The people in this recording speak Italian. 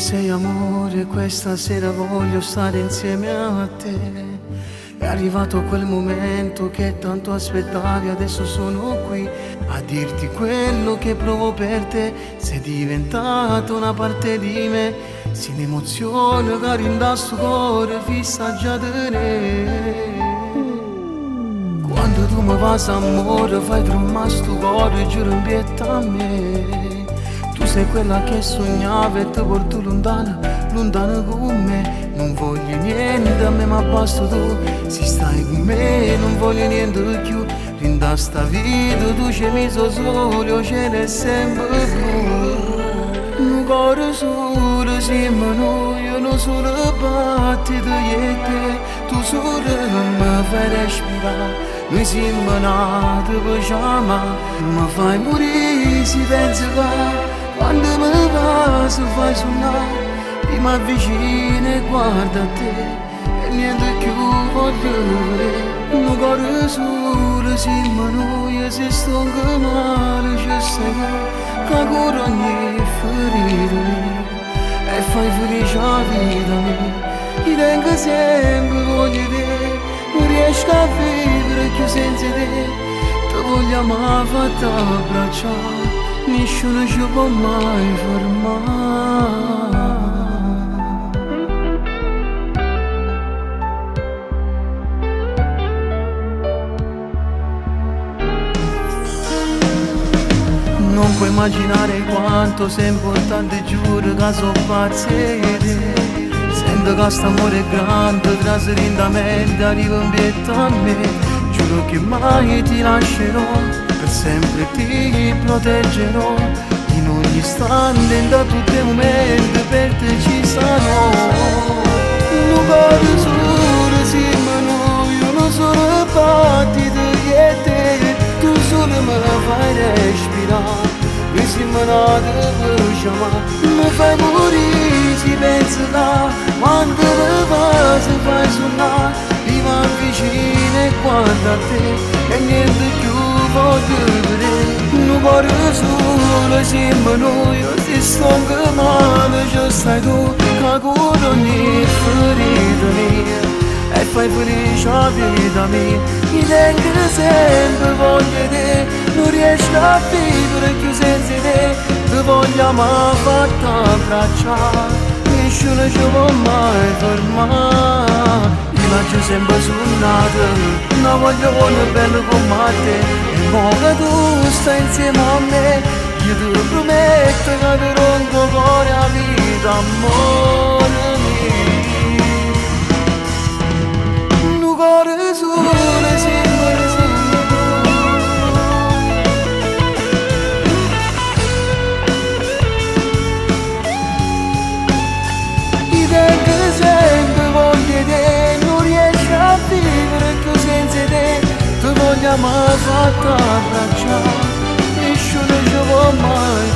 sei amore, questa sera voglio stare insieme a te. È arrivato quel momento che tanto aspettavi, adesso sono qui a dirti quello che provo per te. Sei diventato una parte di me, si un'emozione che rinda sto cuore fissa già di te. Quando tu mi vas amore, fai tremare sto cuore, giuro in pietà a me. Tu sei quella che sognavo e ti porto lontana, lontana con me. Non voglio niente a me ma basta tu, se stai con me non voglio niente più. Rinda sta vita tu ci hai messo solo, io ce n'è sempre più. Un cuore solo siamo noi, io non sono battito e te. Tu solo mi fai respirare, noi siamo nati per chiamare. Mi fai morire se pensi che quando mi va se fai suonare, io mi avvicino e guardo a te e niente più voglio vedere. Un cuore solo siamo noi, e se sto anche male ci sei tu che cura ogni ferita mia e fai felice la vita mia. Io tengo sempre voglio te, non riesco a vivere più senza te. Ti voglio amare fatta abbracciare, nessuno ci può mai fermare. Non puoi immaginare quanto sei importante, giuro che sono pazzo di te. Sento che st'amore è grande, trascendamente arriva in pietà a me. Giuro che mai ti lascerò, per sempre ti proteggerò. In ogni istante, in tutti i momenti, per te ci sarò. Un cuore solo siamo noi, io non sono battito e te. Tu solo mi fai respirare, noi siamo nati per chiamare. Mi fai morire se pensi là, quando mi va se fai suonare. Io mi avvicino e guardo a te e niente più voglio vedere. Un cuore solo siamo noi, se sto anche male ci stai tu che cura ogni ferita mia e fai felice la vita mia. Io tengo sempre voglio te, non riesco a vivere più senza te. Ti voglio amare fatta abbracciare, nessuno ci può mai fermare. Io faccio sempre suonato, non voglio una bella come te. E mo che tu stai insieme a me, io ti prometto che ti rompo cuore a vita, amore mio. Un cuore solo siamo io tengo sempre voglio te, non riesco a vivere più senza te. Ti voglio amare fatta abbracciare, nessuno ci può mai